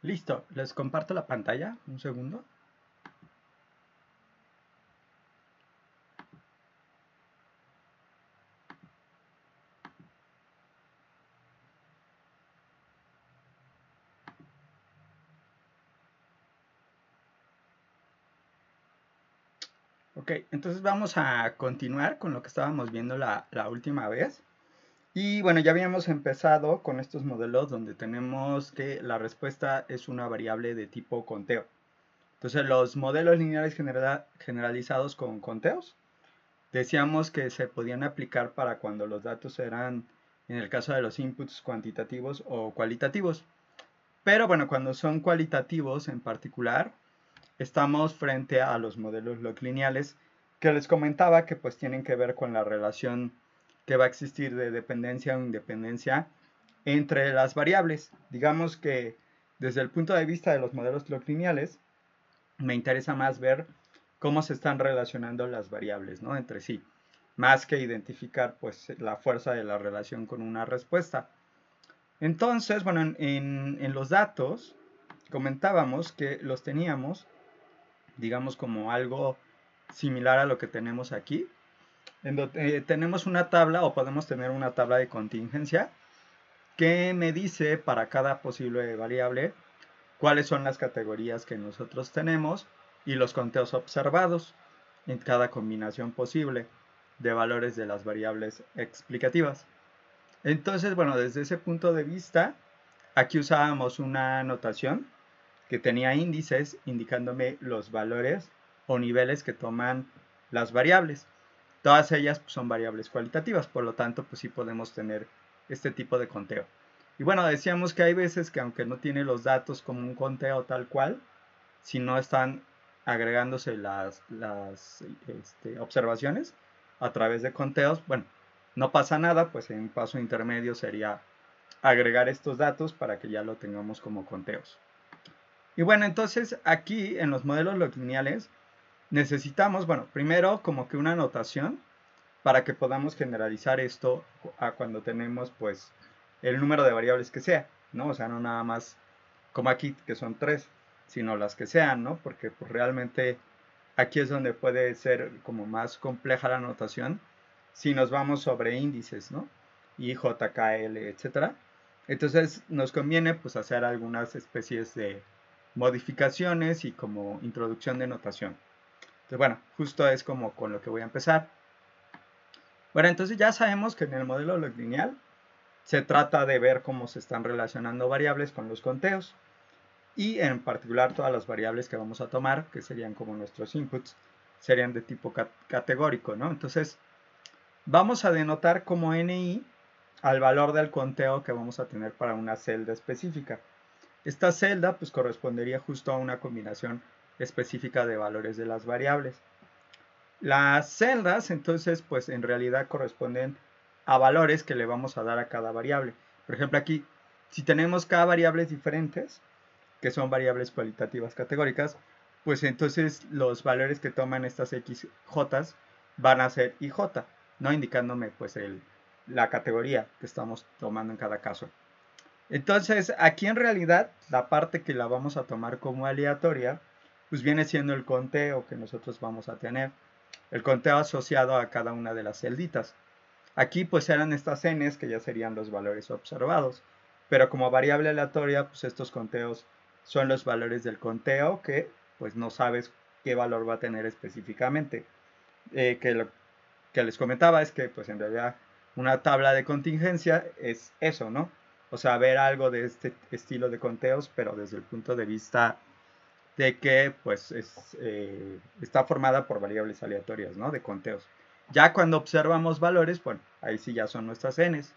Listo, les comparto la pantalla, un segundo. Ok, entonces vamos a continuar con lo que estábamos viendo la última vez. Y bueno, ya habíamos empezado con estos modelos donde tenemos que la respuesta es una variable de tipo conteo. Entonces los modelos lineales generalizados con conteos, decíamos que se podían aplicar para cuando los datos eran, en el caso de los inputs, cuantitativos o cualitativos. Pero bueno, cuando son cualitativos en particular, estamos frente a los modelos log lineales que les comentaba que pues tienen que ver con la relación que va a existir de dependencia o independencia entre las variables. Digamos que desde el punto de vista de los modelos log lineales, me interesa más ver cómo se están relacionando las variables, ¿no? Entre sí, más que identificar pues la fuerza de la relación con una respuesta. Entonces, bueno, en los datos comentábamos que los teníamos, digamos, como algo similar a lo que tenemos aquí, en donde tenemos una tabla o podemos tener una tabla de contingencia que me dice para cada posible variable cuáles son las categorías que nosotros tenemos y los conteos observados en cada combinación posible de valores de las variables explicativas. Entonces, bueno, desde ese punto de vista, aquí usábamos una notación que tenía índices indicándome los valores o niveles que toman las variables. Todas ellas pues, son variables cualitativas, por lo tanto, pues sí podemos tener este tipo de conteo. Y bueno, decíamos que hay veces que aunque no tiene los datos como un conteo tal cual, si no están agregándose las observaciones a través de conteos, bueno, no pasa nada, pues en un paso intermedio sería agregar estos datos para que ya lo tengamos como conteos. Y bueno, entonces aquí en los modelos lineales necesitamos, bueno, primero como que una notación para que podamos generalizar esto a cuando tenemos pues el número de variables que sea, ¿no? O sea, no nada más como aquí que son 3, sino las que sean, ¿no? Porque pues realmente aquí es donde puede ser como más compleja la notación si nos vamos sobre índices, ¿no? I, J, K, L, etcétera. Entonces nos conviene pues hacer algunas especies de modificaciones y como introducción de notación. Entonces bueno, justo es como con lo que voy a empezar. Bueno, entonces ya sabemos que en el modelo lineal se trata de ver cómo se están relacionando variables con los conteos y en particular todas las variables que vamos a tomar, que serían como nuestros inputs, serían de tipo categórico, ¿no? Entonces vamos a denotar como NI al valor del conteo que vamos a tener para una celda específica. Esta celda pues correspondería justo a una combinación específica de valores de las variables. Las celdas entonces pues en realidad corresponden a valores que le vamos a dar a cada variable. Por ejemplo aquí, si tenemos cada variables diferentes, que son variables cualitativas categóricas, pues entonces los valores que toman estas XJ van a ser IJ, ¿no? Indicándome pues la categoría que estamos tomando en cada caso. Entonces, aquí en realidad, la parte que la vamos a tomar como aleatoria, pues viene siendo el conteo que nosotros vamos a tener. El conteo asociado a cada una de las celditas. Aquí pues eran estas n's que ya serían los valores observados. Pero como variable aleatoria, pues estos conteos son los valores del conteo que pues no sabes qué valor va a tener específicamente. Que lo que les comentaba es que pues en realidad una tabla de contingencia es eso, ¿no? O sea, ver algo de este estilo de conteos, pero desde el punto de vista de que pues está formada por variables aleatorias, ¿no? De conteos. Ya cuando observamos valores, bueno, ahí sí ya son nuestras n's.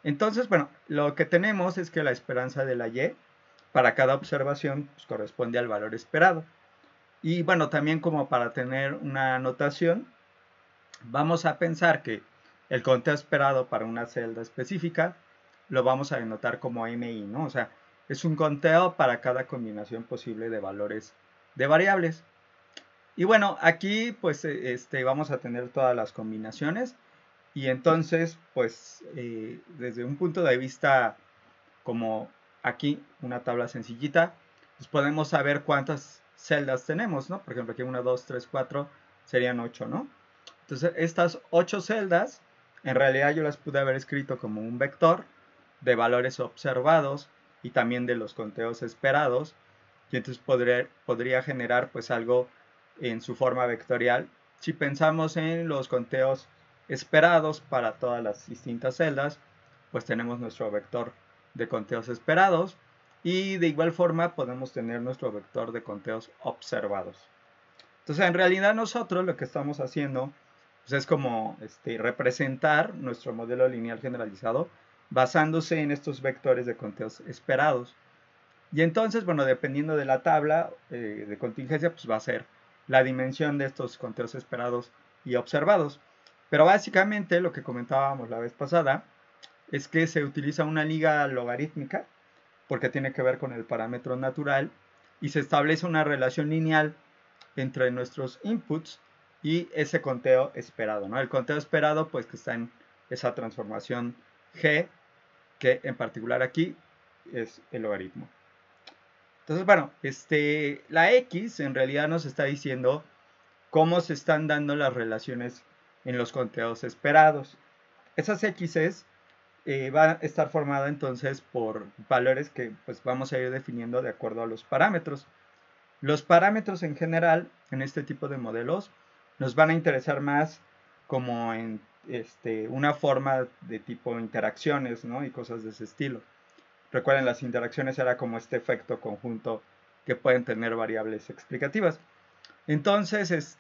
Entonces, bueno, lo que tenemos es que la esperanza de la y para cada observación pues, corresponde al valor esperado. Y bueno, también como para tener una notación, vamos a pensar que el conteo esperado para una celda específica lo vamos a denotar como MI, ¿no? O sea, es un conteo para cada combinación posible de valores de variables. Y bueno, aquí pues vamos a tener todas las combinaciones y entonces pues desde un punto de vista como aquí una tabla sencillita, pues podemos saber cuántas celdas tenemos, ¿no? Por ejemplo, aquí 1, 2, 3, 4, serían 8, ¿no? Entonces, estas 8 celdas, en realidad yo las pude haber escrito como un vector de valores observados y también de los conteos esperados, y entonces podría generar pues algo en su forma vectorial. Si pensamos en los conteos esperados para todas las distintas celdas, pues tenemos nuestro vector de conteos esperados y de igual forma podemos tener nuestro vector de conteos observados. Entonces, en realidad nosotros lo que estamos haciendo pues, es como representar nuestro modelo lineal generalizado basándose en estos vectores de conteos esperados. Y entonces, bueno, dependiendo de la tabla de contingencia, pues va a ser la dimensión de estos conteos esperados y observados. Pero básicamente lo que comentábamos la vez pasada es que se utiliza una liga logarítmica porque tiene que ver con el parámetro natural y se establece una relación lineal entre nuestros inputs y ese conteo esperado, ¿no? El conteo esperado, pues que está en esa transformación G, que en particular aquí es el logaritmo. Entonces, bueno, la X en realidad nos está diciendo cómo se están dando las relaciones en los conteos esperados. Esas X's va a estar formada entonces por valores que pues vamos a ir definiendo de acuerdo a los parámetros. Los parámetros en general en este tipo de modelos nos van a interesar más como en una forma de tipo interacciones, ¿no? Y cosas de ese estilo. Recuerden, las interacciones era como este efecto conjunto que pueden tener variables explicativas. Entonces,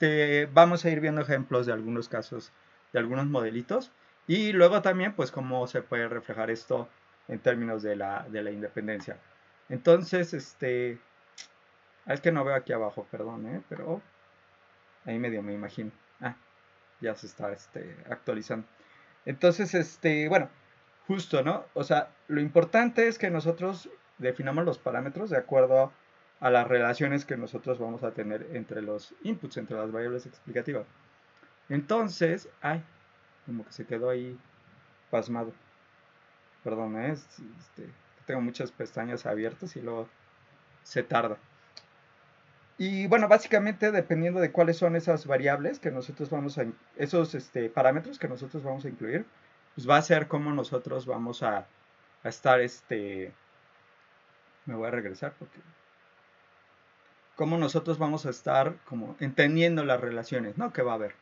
vamos a ir viendo ejemplos de algunos casos, de algunos modelitos. Y luego también, pues, cómo se puede reflejar esto en términos de la independencia. Entonces, es que no veo aquí abajo, perdón, pero ahí medio me imagino. Ah, ya se está actualizando. Entonces, bueno, justo, ¿no? O sea, lo importante es que nosotros definamos los parámetros de acuerdo a las relaciones que nosotros vamos a tener entre los inputs, entre las variables explicativas. Entonces, ay, como que se quedó ahí pasmado. Perdón, tengo muchas pestañas abiertas y luego se tarda. Y bueno, básicamente dependiendo de cuáles son esas variables que nosotros vamos a, esos parámetros que nosotros vamos a incluir, pues va a ser cómo nosotros vamos a estar, me voy a regresar porque, cómo nosotros vamos a estar como entendiendo las relaciones, ¿no? Que va a haber.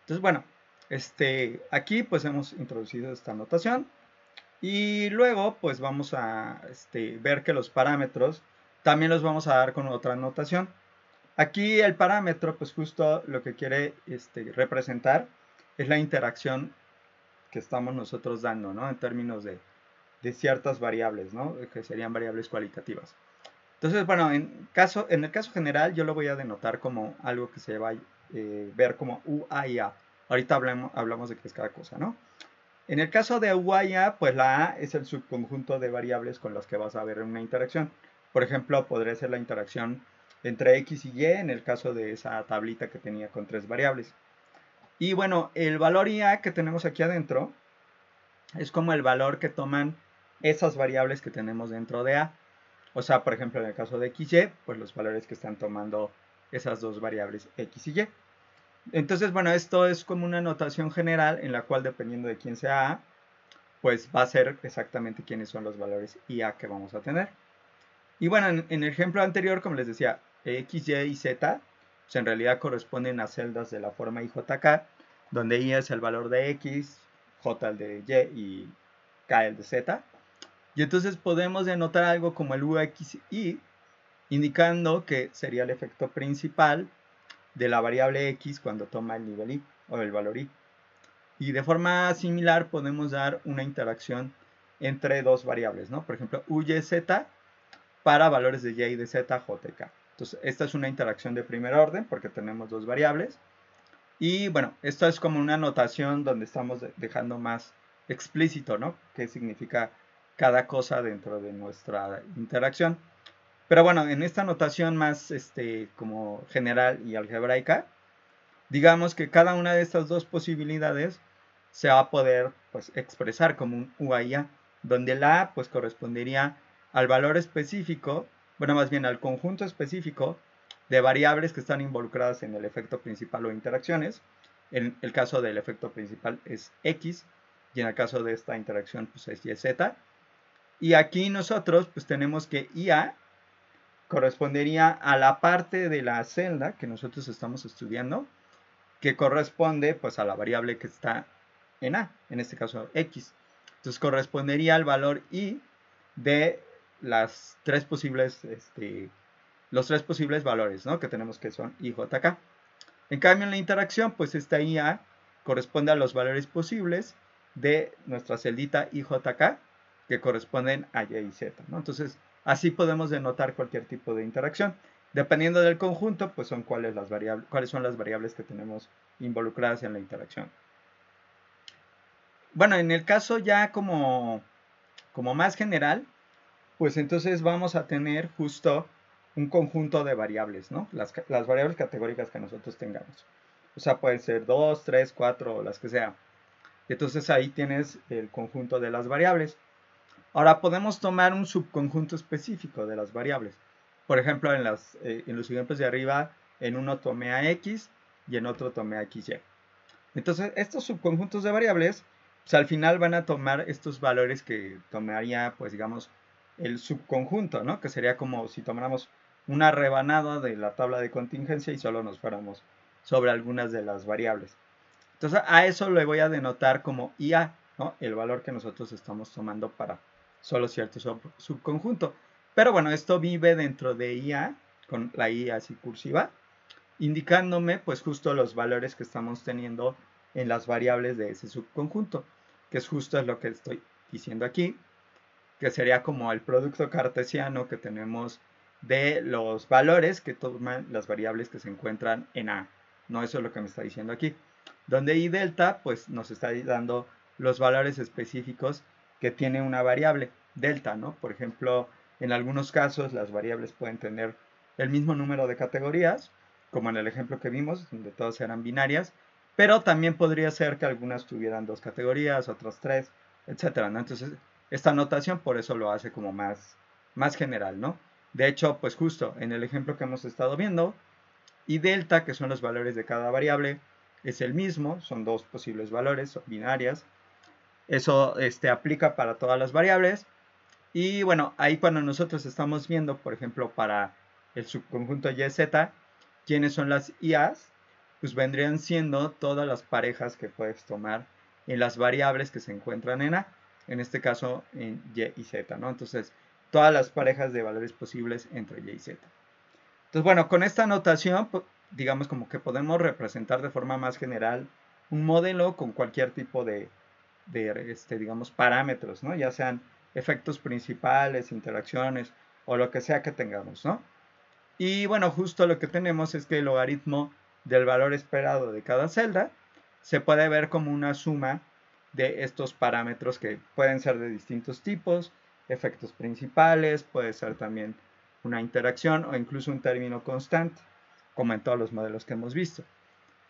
Entonces, bueno, aquí pues hemos introducido esta notación y luego pues vamos a ver que los parámetros también los vamos a dar con otra notación. Aquí el parámetro, pues justo lo que quiere representar es la interacción que estamos nosotros dando, ¿no? En términos de ciertas variables, ¿no? Que serían variables cualitativas. Entonces, bueno, en el caso general yo lo voy a denotar como algo que se va a ver como UA y A. Ahorita hablamos de qué es cada cosa, ¿no? En el caso de UA y A, pues la A es el subconjunto de variables con las que vas a ver una interacción. Por ejemplo, podría ser la interacción entre X y Y en el caso de esa tablita que tenía con 3 variables. Y bueno, el valor IA que tenemos aquí adentro es como el valor que toman esas variables que tenemos dentro de A. O sea, por ejemplo, en el caso de XY, pues los valores que están tomando esas dos variables X y Y. Entonces, bueno, esto es como una notación general en la cual dependiendo de quién sea A, pues va a ser exactamente quiénes son los valores IA que vamos a tener. Y bueno, en el ejemplo anterior, como les decía, X, Y y Z, pues en realidad corresponden a celdas de la forma IJK, donde I es el valor de X, J el de Y y K el de Z. Y entonces podemos denotar algo como el UXY, indicando que sería el efecto principal de la variable X cuando toma el nivel Y o el valor Y. Y de forma similar podemos dar una interacción entre dos variables, ¿no? Por ejemplo, UYZ para valores de Y y de Z, J y K. Entonces, esta es una interacción de primer orden porque tenemos dos variables. Y bueno, esto es como una notación donde estamos dejando más explícito, ¿no? Qué significa cada cosa dentro de nuestra interacción. Pero bueno, en esta notación más como general y algebraica, digamos que cada una de estas dos posibilidades se va a poder pues, expresar como un UAIA, donde la A pues, correspondería al valor específico, bueno, más bien al conjunto específico de variables que están involucradas en el efecto principal o interacciones. En el caso del efecto principal es X y en el caso de esta interacción pues es YZ. Y aquí nosotros pues tenemos que IA correspondería a la parte de la celda que nosotros estamos estudiando, que corresponde pues a la variable que está en A, en este caso X. Entonces correspondería al valor I de las tres posibles, los tres posibles valores, ¿no? Que tenemos, que son I, J, K. En cambio, en la interacción, pues esta IA corresponde a los valores posibles de nuestra celdita IJK, que corresponden a Y y Z, ¿no? Entonces, así podemos denotar cualquier tipo de interacción. Dependiendo del conjunto, pues son cuáles son las variables que tenemos involucradas en la interacción. Bueno, en el caso ya como más general, pues entonces vamos a tener justo un conjunto de variables, ¿no? Las variables categóricas que nosotros tengamos. O sea, pueden ser 2, 3, 4 o las que sea. Entonces ahí tienes el conjunto de las variables. Ahora podemos tomar un subconjunto específico de las variables. Por ejemplo, en los ejemplos de arriba, en uno tomé a X y en otro tomé a XY. Entonces, estos subconjuntos de variables, pues al final van a tomar estos valores que tomaría, pues digamos, el subconjunto, ¿no? Que sería como si tomáramos una rebanada de la tabla de contingencia y solo nos fuéramos sobre algunas de las variables. Entonces, a eso le voy a denotar como IA, ¿no? El valor que nosotros estamos tomando para solo cierto subconjunto. Pero bueno, esto vive dentro de IA, con la IA así cursiva, indicándome pues justo los valores que estamos teniendo en las variables de ese subconjunto, que es justo lo que estoy diciendo aquí, que sería como el producto cartesiano que tenemos de los valores que toman las variables que se encuentran en A. No, eso es lo que me está diciendo aquí. Donde I delta pues nos está dando los valores específicos que tiene una variable delta, ¿no? Por ejemplo, en algunos casos las variables pueden tener el mismo número de categorías, como en el ejemplo que vimos, donde todas eran binarias, pero también podría ser que algunas tuvieran 2 categorías, otras 3, etcétera, ¿no? Entonces, esta notación por eso lo hace como más general, ¿no? De hecho, pues justo en el ejemplo que hemos estado viendo, y delta, que son los valores de cada variable, es el mismo, son 2 posibles valores, son binarias. Eso aplica para todas las variables. Y bueno, ahí cuando nosotros estamos viendo, por ejemplo, para el subconjunto YZ, quiénes son las IAs, pues vendrían siendo todas las parejas que puedes tomar en las variables que se encuentran en A, en este caso en Y y Z, ¿no? Entonces, todas las parejas de valores posibles entre Y y Z. Entonces, bueno, con esta notación, pues, digamos como que podemos representar de forma más general un modelo con cualquier tipo de digamos, parámetros, ¿no? Ya sean efectos principales, interacciones o lo que sea que tengamos, ¿no? Y bueno, justo lo que tenemos es que el logaritmo del valor esperado de cada celda se puede ver como una suma de estos parámetros que pueden ser de distintos tipos, efectos principales, puede ser también una interacción o incluso un término constante, como en todos los modelos que hemos visto.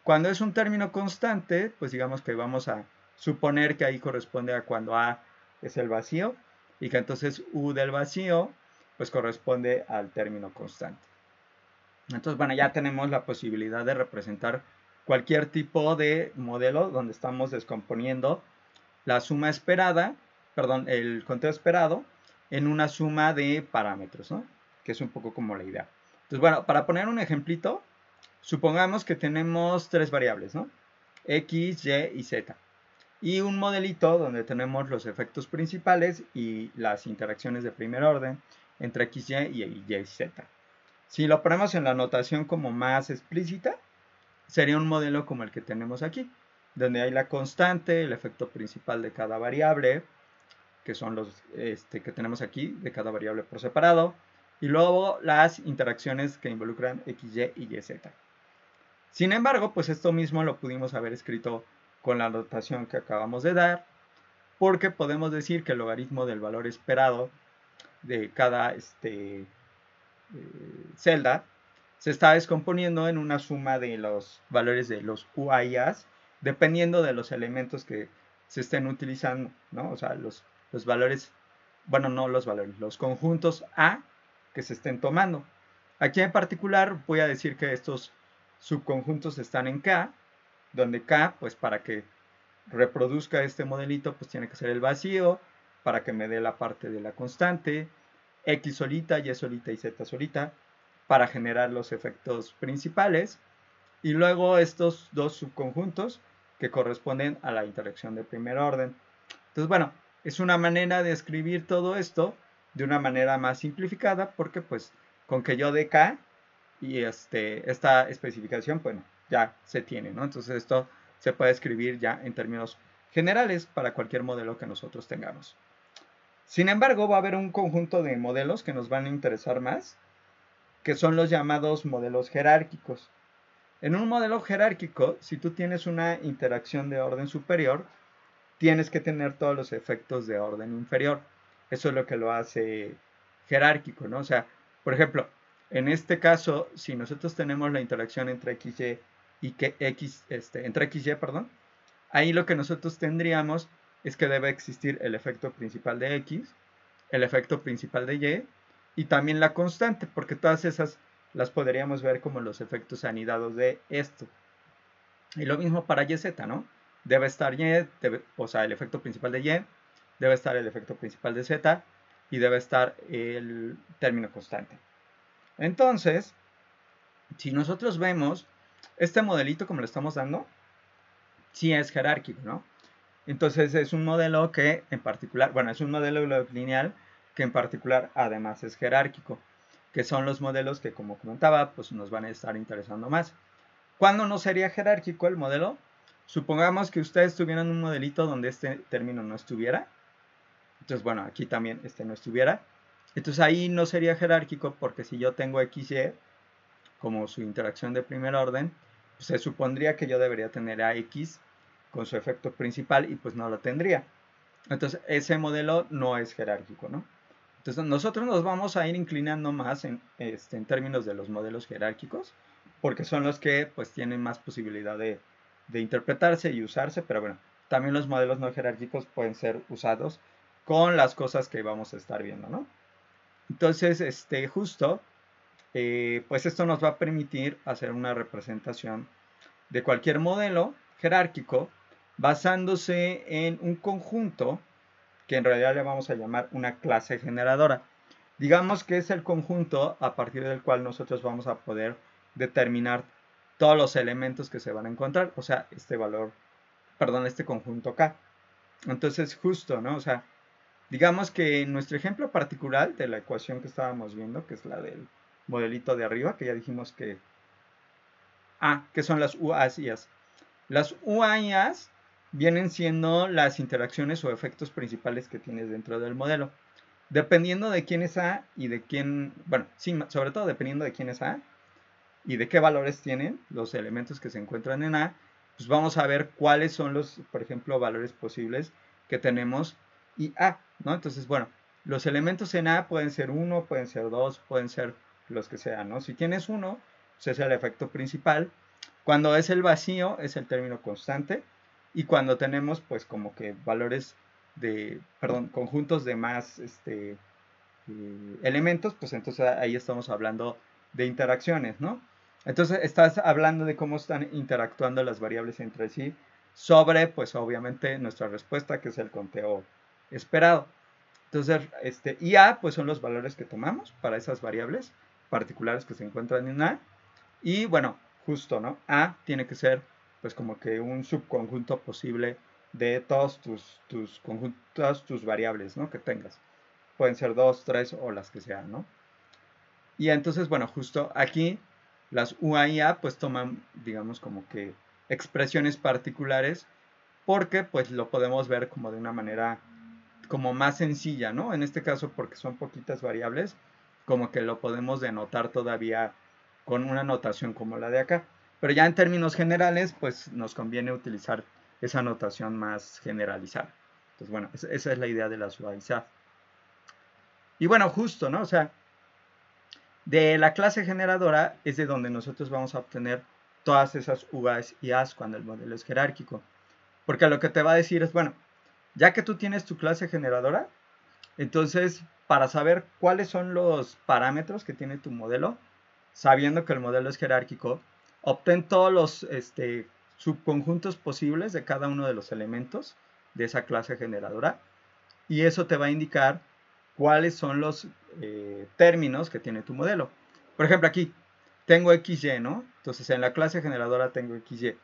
Cuando es un término constante, pues digamos que vamos a suponer que ahí corresponde a cuando A es el vacío y que entonces U del vacío pues corresponde al término constante. Entonces, bueno, ya tenemos la posibilidad de representar cualquier tipo de modelo donde estamos descomponiendo la suma esperada, perdón, el conteo esperado en una suma de parámetros, ¿no? Que es un poco como la idea. Entonces, bueno, para poner un ejemplito, supongamos que tenemos tres variables, ¿no? X, Y y Z. Y un modelito donde tenemos los efectos principales y las interacciones de primer orden entre X, Y y Y, Z. Si lo ponemos en la notación como más explícita, sería un modelo como el que tenemos aquí, donde hay la constante, el efecto principal de cada variable, que son los que tenemos aquí, de cada variable por separado, y luego las interacciones que involucran X, Y y Y, Z. Sin embargo, pues esto mismo lo pudimos haber escrito con la notación que acabamos de dar, porque podemos decir que el logaritmo del valor esperado de cada celda se está descomponiendo en una suma de los valores de los UAIAs, dependiendo de los elementos que se estén utilizando, ¿no? O sea, los valores bueno, no los valores, los conjuntos A que se estén tomando. Aquí en particular voy a decir que estos subconjuntos están en K, donde K, pues para que reproduzca este modelito, pues tiene que ser el vacío, para que me dé la parte de la constante, X solita, Y solita y Z solita, para generar los efectos principales, y luego estos dos subconjuntos que corresponden a la interacción de primer orden. Entonces, bueno, es una manera de escribir todo esto de una manera más simplificada, porque pues con que yo dé K y esta especificación, bueno, ya se tiene, ¿no? Entonces esto se puede escribir ya en términos generales para cualquier modelo que nosotros tengamos. Sin embargo, va a haber un conjunto de modelos que nos van a interesar más, que son los llamados modelos jerárquicos. En un modelo jerárquico, si tú tienes una interacción de orden superior, tienes que tener todos los efectos de orden inferior. Eso es lo que lo hace jerárquico, ¿no? O sea, por ejemplo, en este caso, si nosotros tenemos la interacción entre XY y que entre XY, perdón, ahí lo que nosotros tendríamos es que debe existir el efecto principal de X, el efecto principal de Y y también la constante, porque todas esas las podríamos ver como los efectos anidados de esto. Y lo mismo para YZ, ¿no? Debe estar Y, o sea, el efecto principal de Y, debe estar el efecto principal de Z y debe estar el término constante. Entonces, si nosotros vemos este modelito como lo estamos dando, sí es jerárquico, ¿no? Entonces es un modelo que en particular, bueno, es un modelo lineal que en particular además es jerárquico, que son los modelos que, como comentaba, pues nos van a estar interesando más. ¿Cuándo no sería jerárquico el modelo? Supongamos que ustedes tuvieran un modelito donde este término no estuviera. Entonces, bueno, aquí también este no estuviera. Entonces ahí no sería jerárquico porque si yo tengo XY como su interacción de primer orden, pues se supondría que yo debería tener a X con su efecto principal y pues no lo tendría. Entonces ese modelo no es jerárquico, ¿no? Entonces nosotros nos vamos a ir inclinando más en términos de los modelos jerárquicos, porque son los que pues tienen más posibilidad de interpretarse y usarse, pero bueno, también los modelos no jerárquicos pueden ser usados con las cosas que vamos a estar viendo, ¿no? Entonces, justo, pues esto nos va a permitir hacer una representación de cualquier modelo jerárquico basándose en un conjunto que en realidad le vamos a llamar una clase generadora. Digamos que es el conjunto a partir del cual nosotros vamos a poder determinar todos los elementos que se van a encontrar, o sea, este valor, perdón, este conjunto K. Entonces, justo, ¿no? O sea, digamos que en nuestro ejemplo particular de la ecuación que estábamos viendo, que es la del modelito de arriba, que ya dijimos que son las UAs y As. Las UA y As vienen siendo las interacciones o efectos principales que tienes dentro del modelo. Dependiendo de quién es A y de quién, bueno, sí, sobre todo dependiendo de quién es A y de qué valores tienen los elementos que se encuentran en A, pues vamos a ver cuáles son los, por ejemplo, valores posibles que tenemos y A, ¿no? Entonces, bueno, los elementos en A pueden ser 1, pueden ser 2, pueden ser los que sean, ¿no? Si tienes 1, pues es el efecto principal. Cuando es el vacío, es el término constante. Y cuando tenemos, pues, como que valores conjuntos de más elementos, pues entonces ahí estamos hablando de interacciones, ¿no? Entonces estás hablando de cómo están interactuando las variables entre sí sobre, pues obviamente, nuestra respuesta, que es el conteo esperado. Entonces, y A, pues son los valores que tomamos para esas variables particulares que se encuentran en A. Y bueno, justo, ¿no? A tiene que ser, pues como que un subconjunto posible de todos tus conjuntos, tus variables, ¿no? Que tengas. Pueden ser 2, 3 o las que sean, ¿no? Y entonces, bueno, justo aquí las UA y A pues toman, digamos, como que expresiones particulares porque pues lo podemos ver como de una manera como más sencilla, ¿no? En este caso porque son poquitas variables, como que lo podemos denotar todavía con una notación como la de acá. Pero ya en términos generales, pues nos conviene utilizar esa notación más generalizada. Entonces, bueno, esa es la idea de la suavizada. Y bueno, justo, ¿no? O sea, de la clase generadora es de donde nosotros vamos a obtener todas esas UAs y As cuando el modelo es jerárquico. Porque lo que te va a decir es, bueno, ya que tú tienes tu clase generadora, Entonces, para saber cuáles son los parámetros que tiene tu modelo, sabiendo que el modelo es jerárquico, obtén todos los subconjuntos posibles de cada uno de los elementos de esa clase generadora y eso te va a indicar cuáles son los términos que tiene tu modelo. Por ejemplo, aquí tengo XY, ¿no? Entonces en la clase generadora tengo XY.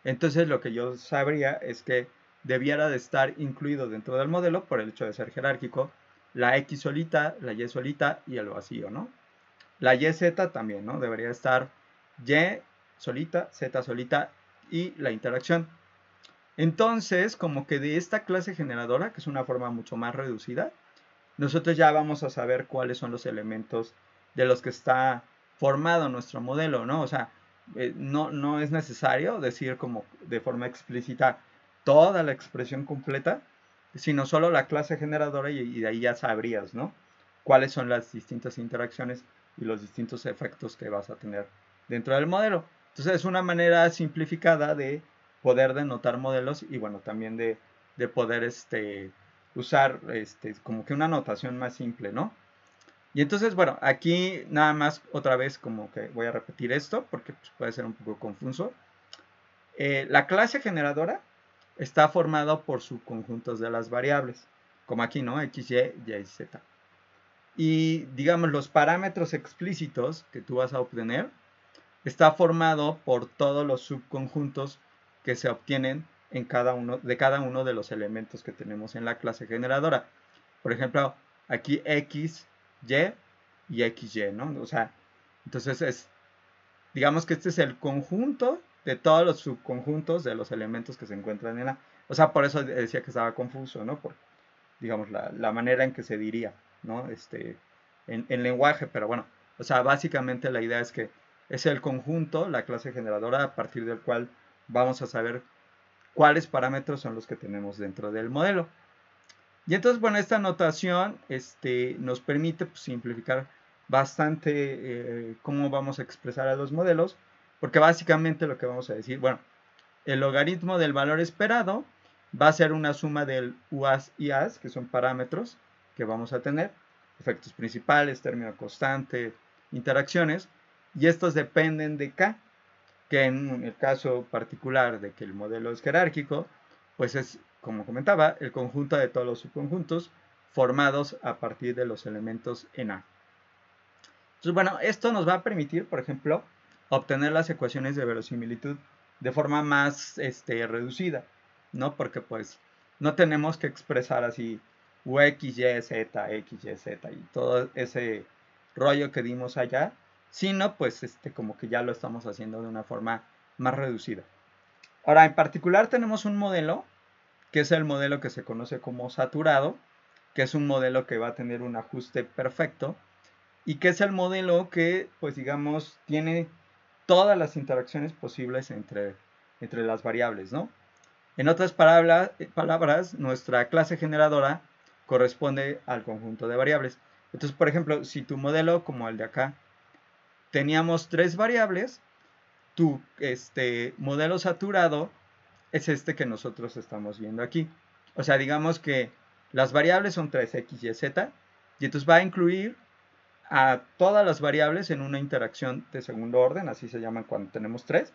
Entonces lo que yo sabría es que debiera de estar incluido dentro del modelo por el hecho de ser jerárquico la X solita, la Y solita y el vacío, ¿no? La YZ también, ¿no? Debería estar Y solita, Z solita y la interacción. Entonces, como que de esta clase generadora, que es una forma mucho más reducida, nosotros ya vamos a saber cuáles son los elementos de los que está formado nuestro modelo, ¿no? O sea, no es necesario decir como de forma explícita toda la expresión completa, sino solo la clase generadora y de ahí ya sabrías, ¿no? Cuáles son las distintas interacciones y los distintos efectos que vas a tener dentro del modelo. Entonces es una manera simplificada de poder denotar modelos y bueno, también de poder usar como que una notación más simple, ¿no? Y entonces, bueno, aquí nada más otra vez como que voy a repetir esto porque pues, puede ser un poco confuso. La clase generadora está formada por subconjuntos de las variables, como aquí, ¿no? X, Y, Z. Y digamos, los parámetros explícitos que tú vas a obtener está formado por todos los subconjuntos que se obtienen en cada uno de los elementos que tenemos en la clase generadora. Por ejemplo, aquí X, Y XY, ¿no? O sea, entonces digamos que este es el conjunto de todos los subconjuntos de los elementos que se encuentran en la. O sea, por eso decía que estaba confuso, ¿no? Por, digamos, la manera en que se diría, ¿no? En lenguaje, pero bueno, o sea, básicamente la idea es que es el conjunto, la clase generadora, a partir del cual vamos a saber cuáles parámetros son los que tenemos dentro del modelo. Y entonces, bueno, esta notación nos permite pues, simplificar bastante cómo vamos a expresar a los modelos, porque básicamente lo que vamos a decir, bueno, el logaritmo del valor esperado va a ser una suma del UAS y AS, que son parámetros que vamos a tener, efectos principales, término constante, interacciones, y estos dependen de K, que en el caso particular de que el modelo es jerárquico, pues es, como comentaba, el conjunto de todos los subconjuntos formados a partir de los elementos en A. Entonces, bueno, esto nos va a permitir, por ejemplo, obtener las ecuaciones de verosimilitud de forma más reducida, ¿no? Porque pues no tenemos que expresar así UX, Y, Z, X, Y, Z y todo ese rollo que dimos allá, sino pues como que ya lo estamos haciendo de una forma más reducida. Ahora, en particular tenemos un modelo, que es el modelo que se conoce como saturado, que es un modelo que va a tener un ajuste perfecto, y que es el modelo que, pues digamos, tiene todas las interacciones posibles entre las variables, ¿no? En otras palabras, nuestra clase generadora corresponde al conjunto de variables. Entonces, por ejemplo, si tu modelo, como el de acá, teníamos 3 variables, tu modelo saturado es este que nosotros estamos viendo aquí. O sea, digamos que las variables son 3, X, Y, Z, y entonces va a incluir a todas las variables en una interacción de segundo orden, así se llaman cuando tenemos 3,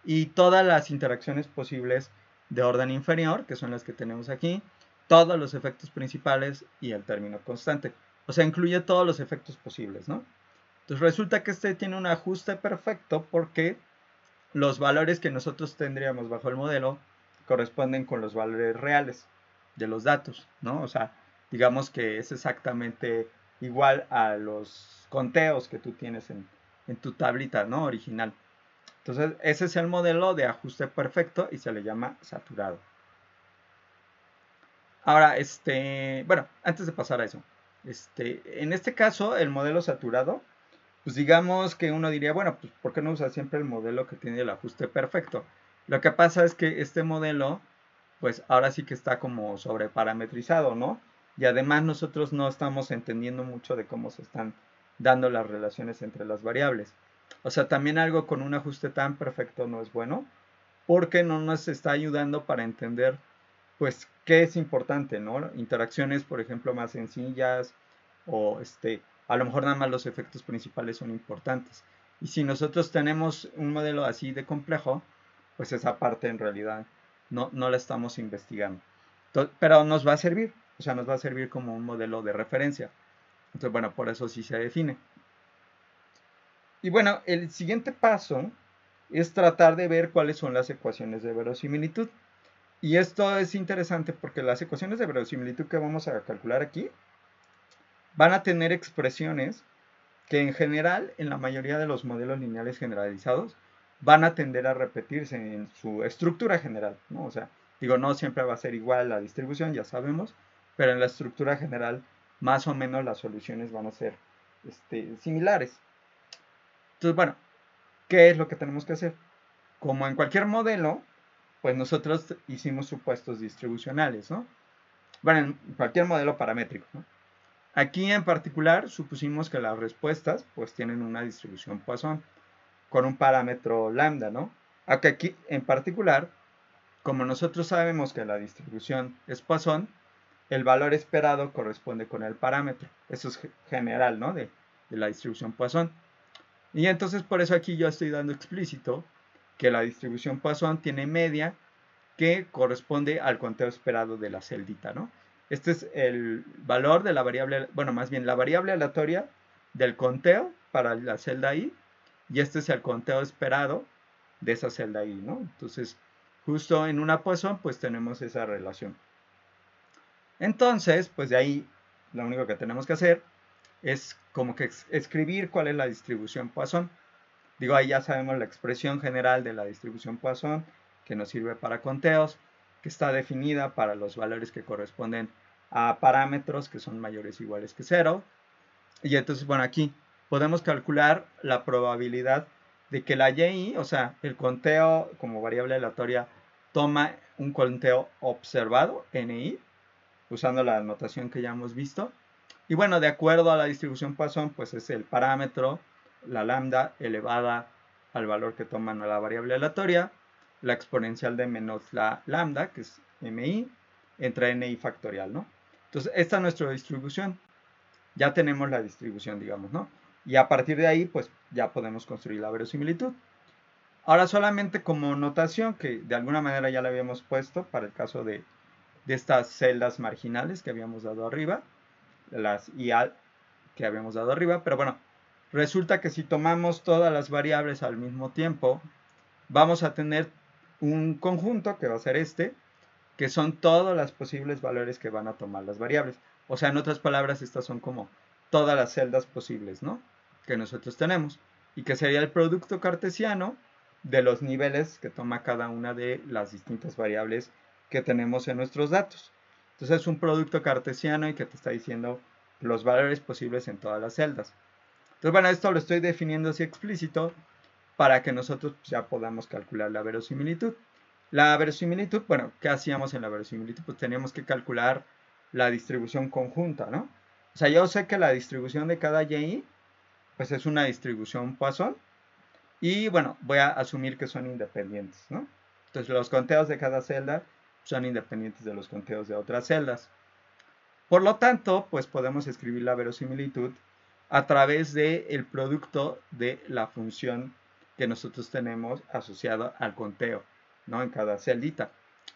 y todas las interacciones posibles de orden inferior, que son las que tenemos aquí, todos los efectos principales y el término constante. O sea, incluye todos los efectos posibles, ¿no? Entonces resulta que tiene un ajuste perfecto porque los valores que nosotros tendríamos bajo el modelo corresponden con los valores reales de los datos, ¿no? O sea, digamos que es exactamente igual a los conteos que tú tienes en tu tablita, ¿no? Original. Entonces, ese es el modelo de ajuste perfecto y se le llama saturado. Ahora, bueno, antes de pasar a eso, en este caso, el modelo saturado, pues digamos que uno diría, bueno, pues ¿por qué no usar siempre el modelo que tiene el ajuste perfecto? Lo que pasa es que este modelo, pues ahora sí que está como sobreparametrizado, ¿no? Y además nosotros no estamos entendiendo mucho de cómo se están dando las relaciones entre las variables. O sea, también algo con un ajuste tan perfecto no es bueno, porque no nos está ayudando para entender pues, ¿qué es importante, no? Interacciones, por ejemplo, más sencillas o a lo mejor nada más los efectos principales son importantes. Y si nosotros tenemos un modelo así de complejo, pues esa parte en realidad no la estamos investigando. Pero nos va a servir, o sea, nos va a servir como un modelo de referencia. Entonces, bueno, por eso sí se define. Y bueno, el siguiente paso es tratar de ver cuáles son las ecuaciones de verosimilitud. Y esto es interesante porque las ecuaciones de verosimilitud que vamos a calcular aquí van a tener expresiones que en general, en la mayoría de los modelos lineales generalizados, van a tender a repetirse en su estructura general, ¿no? O sea, digo, no siempre va a ser igual la distribución, ya sabemos, pero en la estructura general, más o menos las soluciones van a ser similares. Entonces, bueno, ¿qué es lo que tenemos que hacer? Como en cualquier modelo, pues nosotros hicimos supuestos distribucionales, ¿no? Bueno, en cualquier modelo paramétrico, ¿no? Aquí en particular supusimos que las respuestas pues tienen una distribución Poisson con un parámetro lambda, ¿no? Aquí en particular, como nosotros sabemos que la distribución es Poisson, el valor esperado corresponde con el parámetro. Eso es general, ¿no? De la distribución Poisson. Y entonces por eso aquí yo estoy dando explícito que la distribución Poisson tiene media que corresponde al conteo esperado de la celdita, ¿no? Este es el valor de la variable, bueno, más bien la variable aleatoria del conteo para la celda I, y este es el conteo esperado de esa celda I, ¿no? Entonces, justo en una Poisson, pues tenemos esa relación. Entonces, pues de ahí lo único que tenemos que hacer es como que escribir cuál es la distribución Poisson. Digo, ahí ya sabemos la expresión general de la distribución Poisson, que nos sirve para conteos, que está definida para los valores que corresponden a parámetros que son mayores o iguales que 0. Y entonces, bueno, aquí podemos calcular la probabilidad de que la y, o sea, el conteo como variable aleatoria, toma un conteo observado, ni, usando la notación que ya hemos visto. Y bueno, de acuerdo a la distribución Poisson, pues es el parámetro, la lambda elevada al valor que toman a la variable aleatoria, la exponencial de menos la lambda, que es mi, entre ni factorial, ¿no? Entonces, esta es nuestra distribución. Ya tenemos la distribución, digamos, ¿no? Y a partir de ahí, pues ya podemos construir la verosimilitud. Ahora solamente como notación, que de alguna manera ya la habíamos puesto para el caso de estas celdas marginales que habíamos dado arriba, las IA que habíamos dado arriba, pero bueno, resulta que si tomamos todas las variables al mismo tiempo, vamos a tener un conjunto que va a ser que son todos los posibles valores que van a tomar las variables. O sea, en otras palabras, estas son como todas las celdas posibles, ¿no? Que nosotros tenemos. Y que sería el producto cartesiano de los niveles que toma cada una de las distintas variables que tenemos en nuestros datos. Entonces es un producto cartesiano y que te está diciendo los valores posibles en todas las celdas. Entonces, bueno, esto lo estoy definiendo así explícito para que nosotros ya podamos calcular la verosimilitud. La verosimilitud, bueno, ¿qué hacíamos en la verosimilitud? Pues teníamos que calcular la distribución conjunta, ¿no? O sea, yo sé que la distribución de cada y, pues es una distribución Poisson, y bueno, voy a asumir que son independientes, ¿no? Entonces los conteos de cada celda son independientes de los conteos de otras celdas. Por lo tanto, pues podemos escribir la verosimilitud a través del producto de la función que nosotros tenemos asociado al conteo, ¿no? En cada celdita.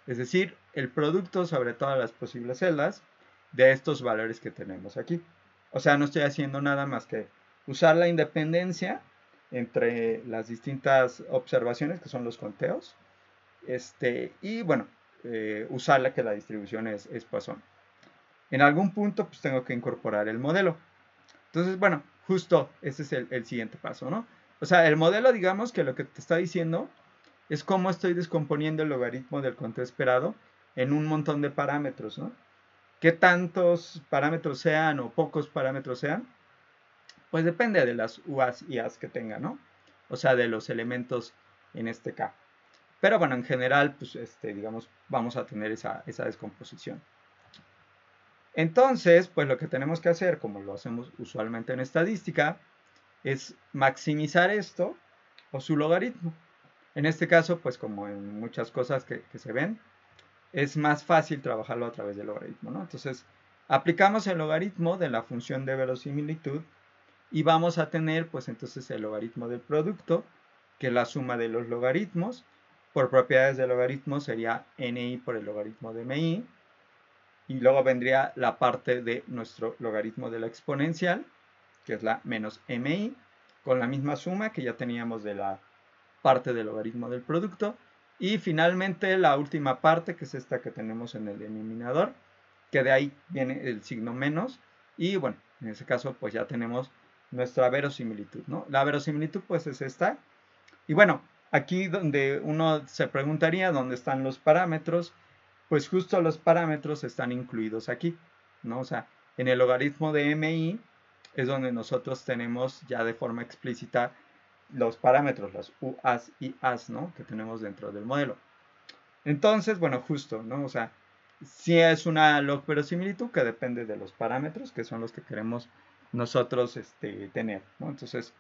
Es decir, el producto sobre todas las posibles celdas de estos valores que tenemos aquí. O sea, no estoy haciendo nada más que usar la independencia entre las distintas observaciones que son los conteos, y bueno, usarla que la distribución es Poisson. En algún punto pues tengo que incorporar el modelo. Entonces, bueno, justo ese es el siguiente paso, ¿no? O sea, el modelo, digamos que lo que te está diciendo es cómo estoy descomponiendo el logaritmo del conteo esperado en un montón de parámetros, ¿no? ¿Qué tantos parámetros sean o pocos parámetros sean? Pues depende de las UAs y AS que tenga, ¿no? O sea, de los elementos en este K. Pero bueno, en general, pues, digamos, vamos a tener esa descomposición. Entonces, pues lo que tenemos que hacer, como lo hacemos usualmente en estadística, es maximizar esto o su logaritmo. En este caso, pues como en muchas cosas que se ven, es más fácil trabajarlo a través del logaritmo, ¿no? Entonces, aplicamos el logaritmo de la función de verosimilitud y vamos a tener, pues entonces, el logaritmo del producto, que es la suma de los logaritmos. Por propiedades del logaritmo sería ni por el logaritmo de mi, y luego vendría la parte de nuestro logaritmo de la exponencial, que es la menos mi, con la misma suma que ya teníamos de la parte del logaritmo del producto. Y finalmente la última parte, que es esta que tenemos en el denominador, que de ahí viene el signo menos. Y bueno, en ese caso pues ya tenemos nuestra verosimilitud, ¿no? La verosimilitud pues es esta. Y bueno, aquí donde uno se preguntaría dónde están los parámetros, pues justo los parámetros están incluidos aquí, ¿no? O sea, en el logaritmo de mi es donde nosotros tenemos ya de forma explícita los parámetros, las u's y a's, ¿no? Que tenemos dentro del modelo. Entonces, bueno, justo, ¿no? O sea, si es una log verosimilitud que depende de los parámetros, que son los que queremos nosotros tener, ¿no? Entonces,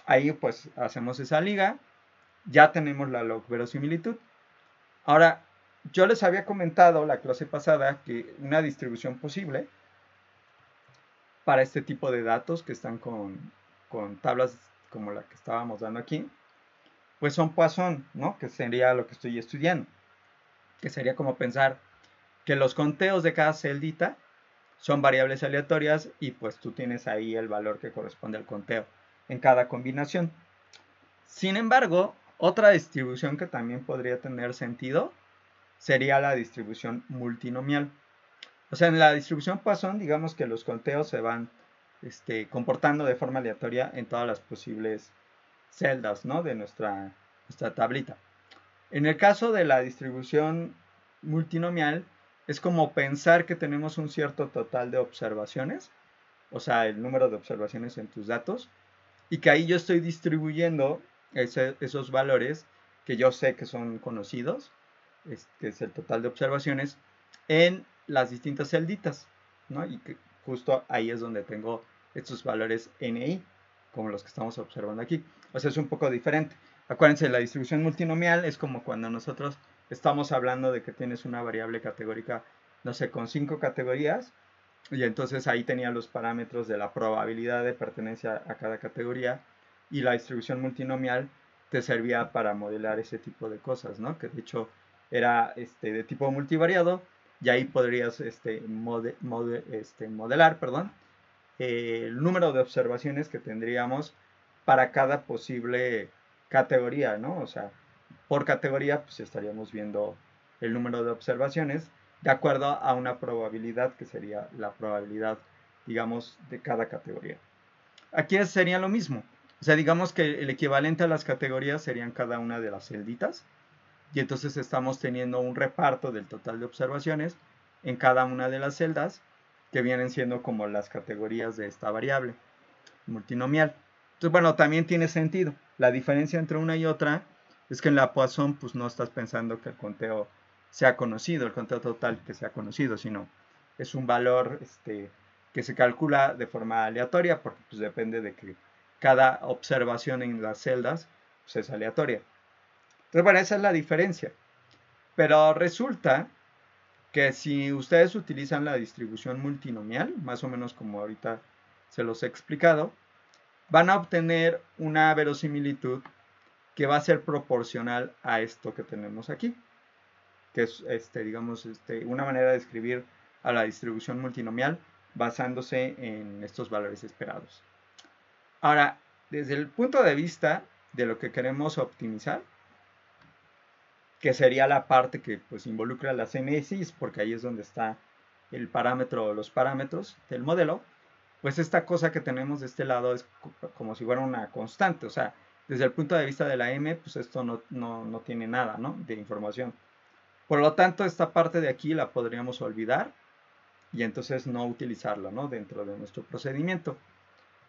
ahí pues hacemos esa liga, ya tenemos la log verosimilitud. Ahora, yo les había comentado la clase pasada que una distribución posible para este tipo de datos que están con tablas como la que estábamos dando aquí, pues son Poisson, ¿no? Que sería lo que estoy estudiando. Que sería como pensar que los conteos de cada celdita son variables aleatorias y pues tú tienes ahí el valor que corresponde al conteo en cada combinación. Sin embargo, otra distribución que también podría tener sentido sería la distribución multinomial. O sea, en la distribución Poisson, digamos que los conteos se van comportando de forma aleatoria en todas las posibles celdas, ¿no? De nuestra tablita. En el caso de la distribución multinomial, es como pensar que tenemos un cierto total de observaciones, o sea, el número de observaciones en tus datos, y que ahí yo estoy distribuyendo esos valores que yo sé que son conocidos, que es el total de observaciones, en las distintas celditas, ¿no? Y que justo ahí es donde tengo estos valores NI, como los que estamos observando aquí. O sea, es un poco diferente. Acuérdense, la distribución multinomial es como cuando nosotros estamos hablando de que tienes una variable categórica, no sé, con 5 categorías, y entonces ahí tenía los parámetros de la probabilidad de pertenencia a cada categoría, y la distribución multinomial te servía para modelar ese tipo de cosas, ¿no? Que de hecho era de tipo multivariado, y ahí podrías modelar, perdón, el número de observaciones que tendríamos para cada posible categoría, ¿no? O sea, por categoría pues estaríamos viendo el número de observaciones de acuerdo a una probabilidad que sería la probabilidad, digamos, de cada categoría. Aquí sería lo mismo. O sea, digamos que el equivalente a las categorías serían cada una de las celditas, y entonces estamos teniendo un reparto del total de observaciones en cada una de las celdas, que vienen siendo como las categorías de esta variable multinomial. Entonces, bueno, también tiene sentido. La diferencia entre una y otra es que en la Poisson pues no estás pensando que el conteo sea conocido, el conteo total que sea conocido, sino es un valor que se calcula de forma aleatoria, porque pues depende de que cada observación en las celdas pues, es aleatoria. Entonces, bueno, esa es la diferencia. Pero resulta que si ustedes utilizan la distribución multinomial, más o menos como ahorita se los he explicado, van a obtener una verosimilitud que va a ser proporcional a esto que tenemos aquí, que es, digamos, una manera de escribir a la distribución multinomial basándose en estos valores esperados. Ahora, desde el punto de vista de lo que queremos optimizar, que sería la parte que pues involucra las MSIs, porque ahí es donde está el parámetro o los parámetros del modelo, pues esta cosa que tenemos de este lado es como si fuera una constante, o sea, desde el punto de vista de la M, pues esto no tiene nada, ¿no? De información. Por lo tanto, esta parte de aquí la podríamos olvidar y entonces no utilizarla, ¿no? Dentro de nuestro procedimiento.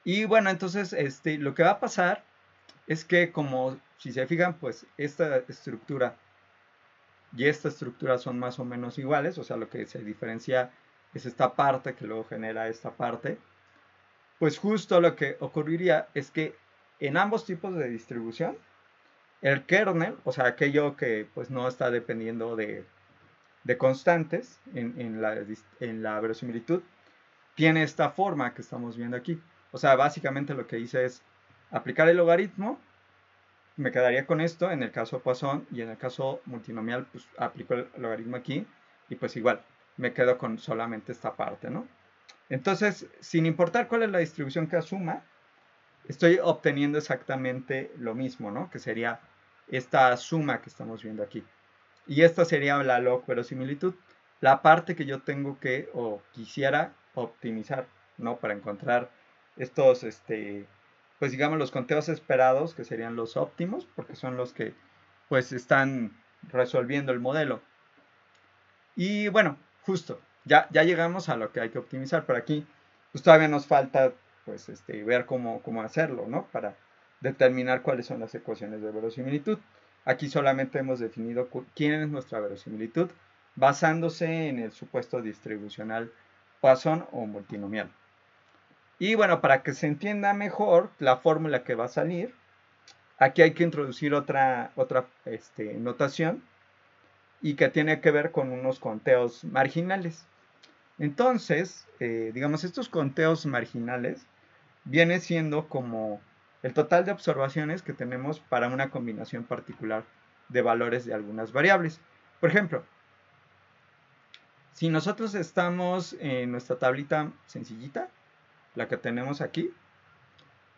Y bueno, entonces lo que va a pasar es que como, si se fijan, pues esta estructura y esta estructura son más o menos iguales, o sea, lo que se diferencia es esta parte que luego genera esta parte, pues justo lo que ocurriría es que en ambos tipos de distribución El kernel, o sea, aquello que pues no está dependiendo de constantes en la verosimilitud, tiene esta forma que estamos viendo aquí. O sea, básicamente lo que hice es aplicar el logaritmo, me quedaría con esto en el caso Poisson, y en el caso multinomial pues aplico el logaritmo aquí y pues igual me quedo con solamente esta parte, ¿no? Entonces, sin importar cuál es la distribución que asuma, estoy obteniendo exactamente lo mismo, ¿no? Que sería esta suma que estamos viendo aquí. Y esta sería la log verosimilitud, la parte que yo tengo que o quisiera optimizar, ¿no? Para encontrar estos, pues digamos, los conteos esperados, que serían los óptimos, porque son los que pues están resolviendo el modelo. Y bueno, justo, ya llegamos a lo que hay que optimizar. Por aquí, pues todavía nos falta pues ver cómo hacerlo, ¿no? Para determinar cuáles son las ecuaciones de verosimilitud. Aquí solamente hemos definido quién es nuestra verosimilitud basándose en el supuesto distribucional Poisson o multinomial. Y bueno, para que se entienda mejor la fórmula que va a salir, aquí hay que introducir otra notación y que tiene que ver con unos conteos marginales. Entonces, digamos, estos conteos marginales viene siendo como el total de observaciones que tenemos para una combinación particular de valores de algunas variables. Por ejemplo, si nosotros estamos en nuestra tablita sencillita, la que tenemos aquí,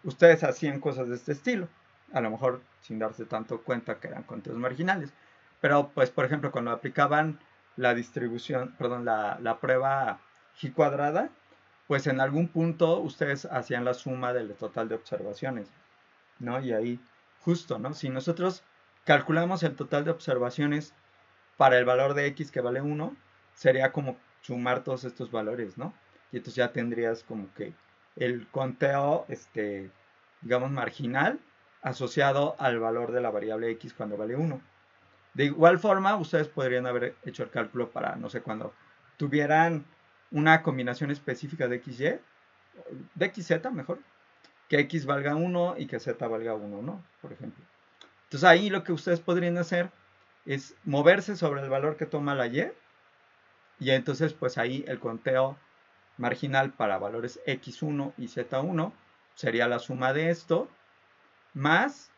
ustedes hacían cosas de este estilo, a lo mejor sin darse tanto cuenta que eran conteos marginales. Pero, pues, por ejemplo, cuando aplicaban la distribución, perdón, la prueba G cuadrada, pues en algún punto ustedes hacían la suma del total de observaciones, ¿no? Y ahí, justo, ¿no? Si nosotros calculamos el total de observaciones para el valor de X que vale 1, sería como sumar todos estos valores, ¿no? Y entonces ya tendrías como que el conteo, digamos, marginal asociado al valor de la variable X cuando vale 1. De igual forma, ustedes podrían haber hecho el cálculo para, no sé, cuando tuvieran una combinación específica de XY, de XZ mejor, que X valga 1 y que Z valga 1, ¿no? Por ejemplo. Entonces ahí lo que ustedes podrían hacer es moverse sobre el valor que toma la y entonces pues ahí el conteo marginal para valores X1 y Z1 sería la suma de esto más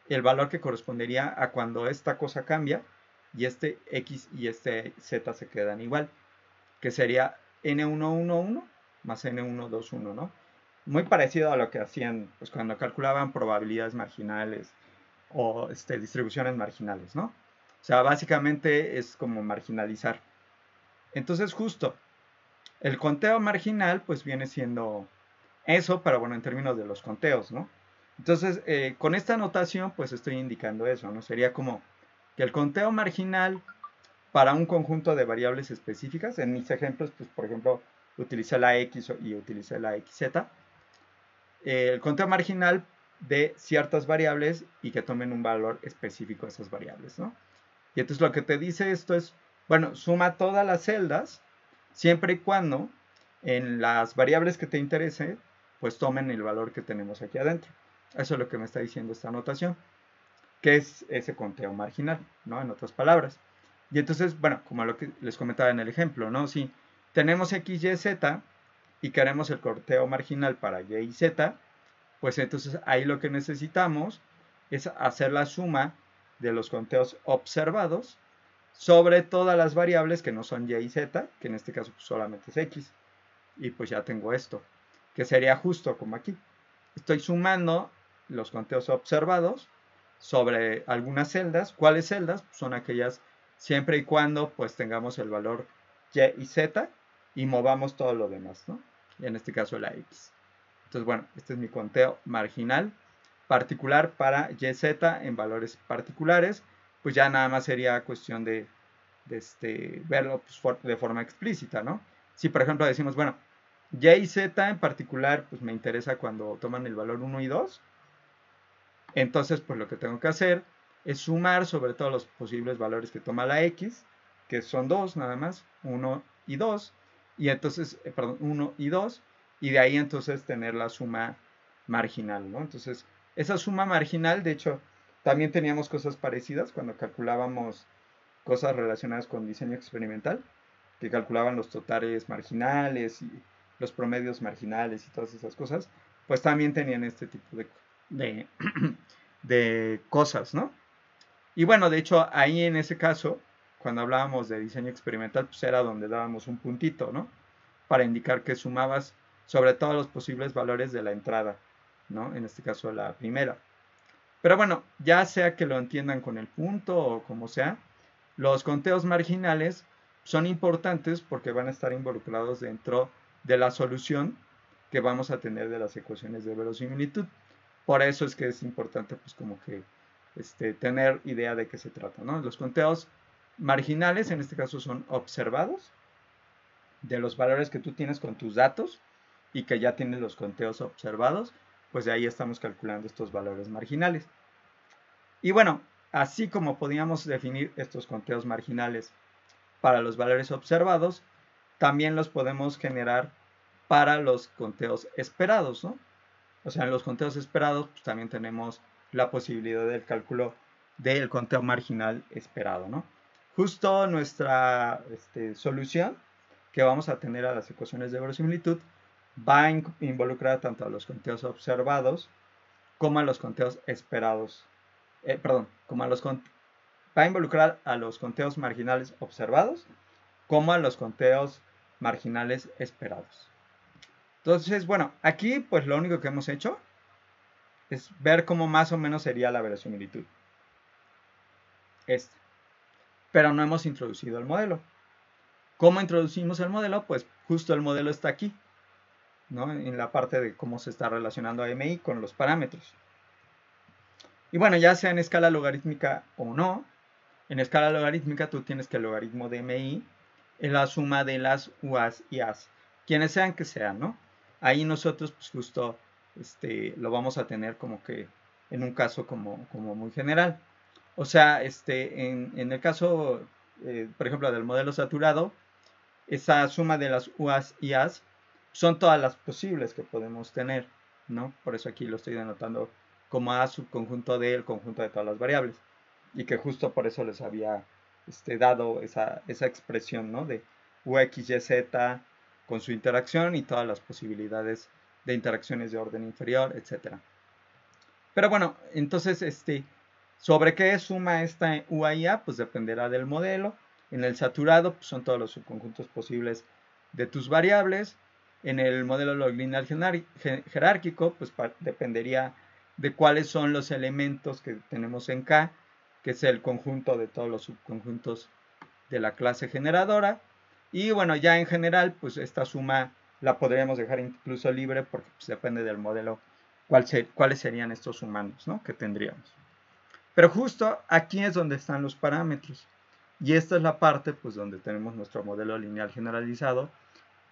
el valor que correspondería a cuando esta cosa cambia y este X y este Z se quedan igual, que sería N111 más N121, ¿no? Muy parecido a lo que hacían pues, cuando calculaban probabilidades marginales o distribuciones marginales, ¿no? O sea, básicamente es como marginalizar. Entonces, justo, el conteo marginal pues viene siendo eso, pero bueno, en términos de los conteos, ¿no? Entonces, con esta notación pues estoy indicando eso, ¿no? Sería como que el conteo marginal para un conjunto de variables específicas, en mis ejemplos, pues por ejemplo, utilicé la X y utilicé la XZ, el conteo marginal de ciertas variables y que tomen un valor específico de esas variables, ¿no? Y entonces lo que te dice esto es, bueno, suma todas las celdas siempre y cuando en las variables que te interese, pues tomen el valor que tenemos aquí adentro. Eso es lo que me está diciendo esta notación, que es ese conteo marginal, ¿no? En otras palabras. Y entonces, bueno, como lo que les comentaba en el ejemplo, ¿no? Si tenemos X, Y, Z y queremos el conteo marginal para Y y Z, pues entonces ahí lo que necesitamos es hacer la suma de los conteos observados sobre todas las variables que no son Y y Z, que en este caso pues solamente es X. Y pues ya tengo esto, que sería justo como aquí. Estoy sumando los conteos observados sobre algunas celdas. ¿Cuáles celdas? Pues son aquellas siempre y cuando pues tengamos el valor Y y Z y movamos todo lo demás, ¿no? Y en este caso la X. Entonces, bueno, este es mi conteo marginal particular para YZ en valores particulares. Pues ya nada más sería cuestión de verlo pues, de forma explícita, ¿no? Si por ejemplo decimos, bueno, Y y Z en particular, pues me interesa cuando toman el valor 1 y 2, entonces pues lo que tengo que hacer es sumar sobre todos los posibles valores que toma la X, que son 2 nada más, 1 y 2, y entonces, perdón, 1 y 2, y de ahí entonces tener la suma marginal, ¿no? Entonces, esa suma marginal, de hecho, También teníamos cosas parecidas cuando calculábamos cosas relacionadas con diseño experimental, que calculaban los totales marginales y los promedios marginales y todas esas cosas, pues también tenían este tipo de, de cosas, ¿no? Y bueno, de hecho, ahí en ese caso, cuando hablábamos de diseño experimental, pues era donde dábamos un puntito, ¿no? Para indicar que sumabas sobre todos los posibles valores de la entrada, ¿no? En este caso, la primera. Pero bueno, ya sea que lo entiendan con el punto o como sea, los conteos marginales son importantes porque van a estar involucrados dentro de la solución que vamos a tener de las ecuaciones de verosimilitud. Por eso es que es importante pues como que tener idea de qué se trata, ¿no? Los conteos marginales en este caso son observados de los valores que tú tienes con tus datos y que ya tienes los conteos observados, pues de ahí estamos calculando estos valores marginales. Y bueno, así como podíamos definir estos conteos marginales para los valores observados, también los podemos generar para los conteos esperados, ¿no? O sea, en los conteos esperados pues, también tenemos la posibilidad del cálculo del conteo marginal esperado, ¿no? Justo nuestra solución que vamos a tener a las ecuaciones de verosimilitud va a involucrar tanto a los conteos observados como a los conteos esperados. Perdón, como a los va a involucrar a los conteos marginales observados como a los conteos marginales esperados. Entonces, bueno, aquí pues lo único que hemos hecho es ver cómo más o menos sería la verosimilitud. Pero no hemos introducido el modelo. ¿Cómo introducimos el modelo? Pues justo el modelo está aquí, ¿no? En la parte de cómo se está relacionando a MI con los parámetros. Y bueno, ya sea en escala logarítmica o no, en escala logarítmica tú tienes que el logaritmo de MI es la suma de las UAs y As, quienes sean que sean, ¿no? Ahí nosotros pues justo lo vamos a tener como que en un caso como muy general. O sea, en el caso, por ejemplo, del modelo saturado, esa suma de las UAs y As son todas las posibles que podemos tener, ¿no? Por eso aquí lo estoy denotando como A subconjunto del conjunto de todas las variables. Y que justo por eso les había dado esa expresión, ¿no? De UXYZ con su interacción y todas las posibilidades de interacciones de orden inferior, etc. Pero bueno, entonces, ¿sobre qué suma esta UA? Pues dependerá del modelo. En el saturado pues son todos los subconjuntos posibles de tus variables. En el modelo lineal jerárquico, pues dependería de cuáles son los elementos que tenemos en K, que es el conjunto de todos los subconjuntos de la clase generadora. Y bueno, ya en general, pues esta suma la podríamos dejar incluso libre porque pues, depende del modelo cuáles serían estos humanos, ¿no? Que tendríamos. Pero justo aquí es donde están los parámetros. Y esta es la parte pues, donde tenemos nuestro modelo lineal generalizado.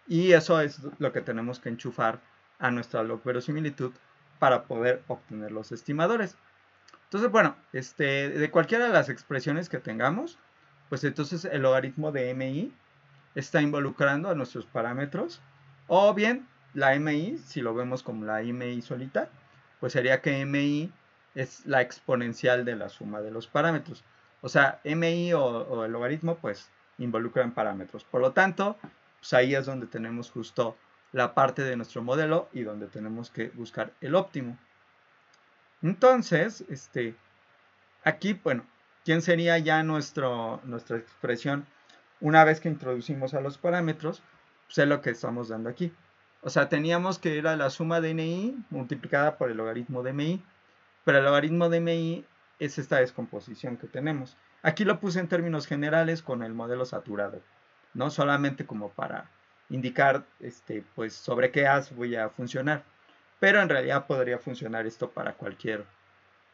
Y eso es lo que tenemos que enchufar a nuestra log verosimilitud para poder obtener los estimadores. Entonces, bueno, de cualquiera de las expresiones que tengamos, pues entonces el logaritmo de MI está involucrando a nuestros parámetros. O bien, la MI, si lo vemos como la MI solita, pues sería que MI es la exponencial de la suma de los parámetros. O sea, MI o el logaritmo, pues involucran parámetros. Por lo tanto, pues ahí es donde tenemos justo la parte de nuestro modelo y donde tenemos que buscar el óptimo. Entonces, aquí, bueno, ¿quién sería ya nuestra expresión una vez que introducimos a los parámetros? Pues es lo que estamos dando aquí. O sea, teníamos que ir a la suma de NI multiplicada por el logaritmo de MI, pero el logaritmo de MI es esta descomposición que tenemos. Aquí lo puse en términos generales con el modelo saturado, no solamente como para indicar pues sobre qué as voy a funcionar, pero en realidad podría funcionar esto para cualquier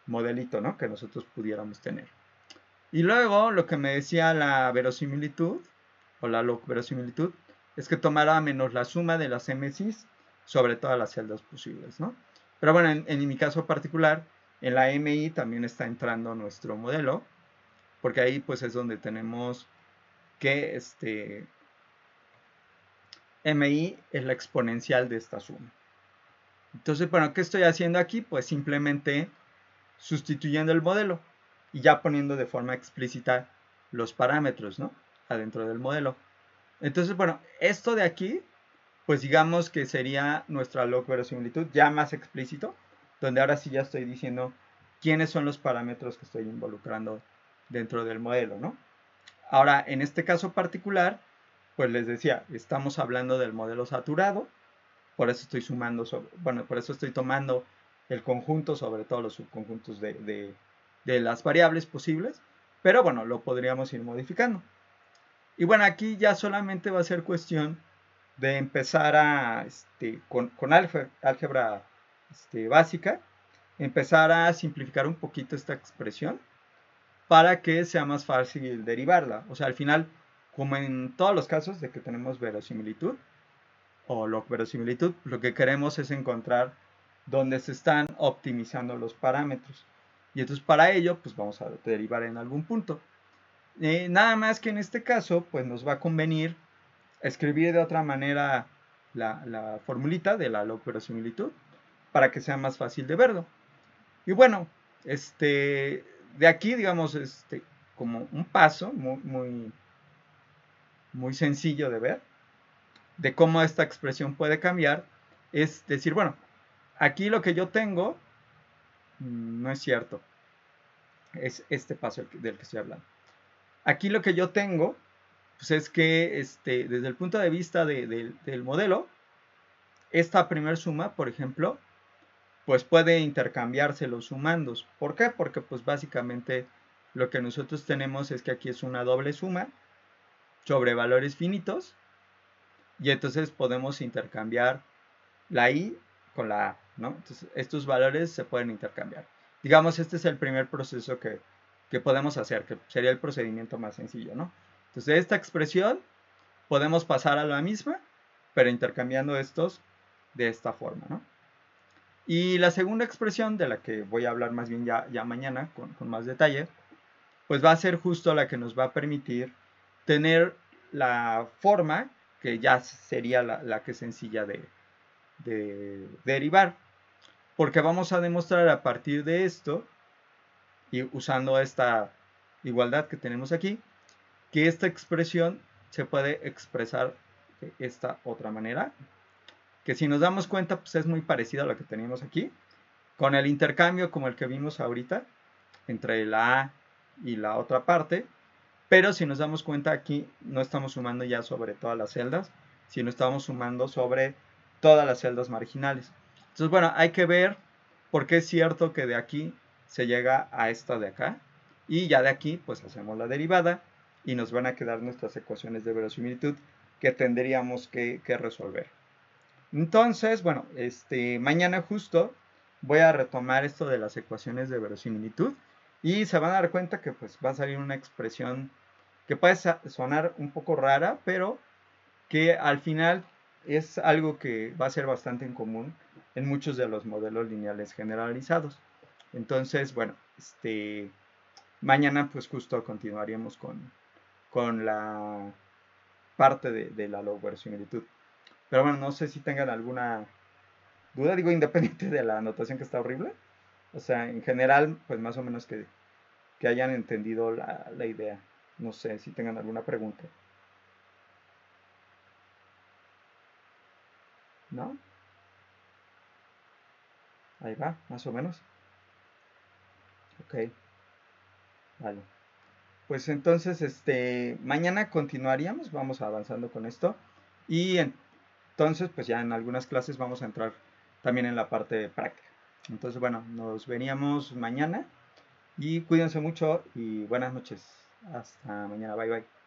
modelito, ¿no? Que nosotros pudiéramos tener. Y luego lo que me decía la verosimilitud, o la log verosimilitud, es que tomara menos la suma de las MCs sobre todas las celdas posibles, ¿no? Pero bueno, en mi caso particular, en la MI también está entrando nuestro modelo, porque ahí pues es donde tenemos que MI es la exponencial de esta suma. Entonces, bueno, ¿qué estoy haciendo aquí? Pues simplemente sustituyendo el modelo y ya poniendo de forma explícita los parámetros, ¿no? Adentro del modelo. Entonces, bueno, esto de aquí, pues digamos que sería nuestra log verosimilitud ya más explícito, donde ahora sí ya estoy diciendo quiénes son los parámetros que estoy involucrando dentro del modelo, ¿no? Ahora, en este caso particular, pues les decía, estamos hablando del modelo saturado, por eso estoy sumando, bueno, por eso estoy tomando el conjunto sobre todos los subconjuntos de las variables posibles, pero bueno, lo podríamos ir modificando. Y bueno, aquí ya solamente va a ser cuestión de empezar a, con álgebra básica, empezar a simplificar un poquito esta expresión para que sea más fácil derivarla. O sea, al final, como en todos los casos de que tenemos verosimilitud o log verosimilitud, lo que queremos es encontrar dónde se están optimizando los parámetros. Y entonces para ello, pues vamos a derivar en algún punto. Nada más que en este caso, pues nos va a convenir escribir de otra manera la formulita de la log verosimilitud para que sea más fácil de verlo. Y bueno, de aquí, digamos, como un paso muy sencillo de ver, de cómo esta expresión puede cambiar, es decir, bueno, aquí lo que yo tengo no es cierto, es este paso del que estoy hablando. Aquí lo que yo tengo, pues es que desde el punto de vista del modelo, esta primer suma, por ejemplo, pues puede intercambiarse los sumandos. ¿Por qué? Porque pues básicamente lo que nosotros tenemos es que aquí es una doble suma sobre valores finitos y entonces podemos intercambiar la i con la a, ¿no? Entonces estos valores se pueden intercambiar. Digamos, este es el primer proceso que podemos hacer, que sería el procedimiento más sencillo, ¿no? Entonces de esta expresión podemos pasar a la misma, pero intercambiando estos de esta forma, ¿no? Y la segunda expresión, de la que voy a hablar más bien ya mañana con más detalle, pues va a ser justo la que nos va a permitir tener la forma, que ya sería la que es sencilla de derivar. Porque vamos a demostrar a partir de esto, y usando esta igualdad que tenemos aquí, que esta expresión se puede expresar de esta otra manera, que si nos damos cuenta, pues es muy parecida a lo que teníamos aquí, con el intercambio como el que vimos ahorita, entre la A y la otra parte, pero si nos damos cuenta aquí no estamos sumando ya sobre todas las celdas, sino estamos sumando sobre todas las celdas marginales. Entonces, bueno, hay que ver por qué es cierto que de aquí se llega a esta de acá, y ya de aquí pues hacemos la derivada y nos van a quedar nuestras ecuaciones de verosimilitud que tendríamos que resolver. Entonces, bueno, mañana justo voy a retomar esto de las ecuaciones de verosimilitud y se van a dar cuenta que pues va a salir una expresión que puede sonar un poco rara, pero que al final es algo que va a ser bastante en común en muchos de los modelos lineales generalizados. Entonces, bueno, mañana pues justo continuaríamos con la parte de la log verosimilitud. Pero bueno, no sé si tengan alguna duda, digo, independiente de la anotación que está horrible. O sea, en general, pues más o menos que hayan entendido la idea. No sé si tengan alguna pregunta. ¿No? Ahí va, más o menos. Ok, vale. Pues entonces, mañana continuaríamos, vamos avanzando con esto. Y entonces, pues ya en algunas clases vamos a entrar también en la parte práctica. Entonces, bueno, nos veríamos mañana y cuídense mucho y buenas noches. Hasta mañana, bye bye.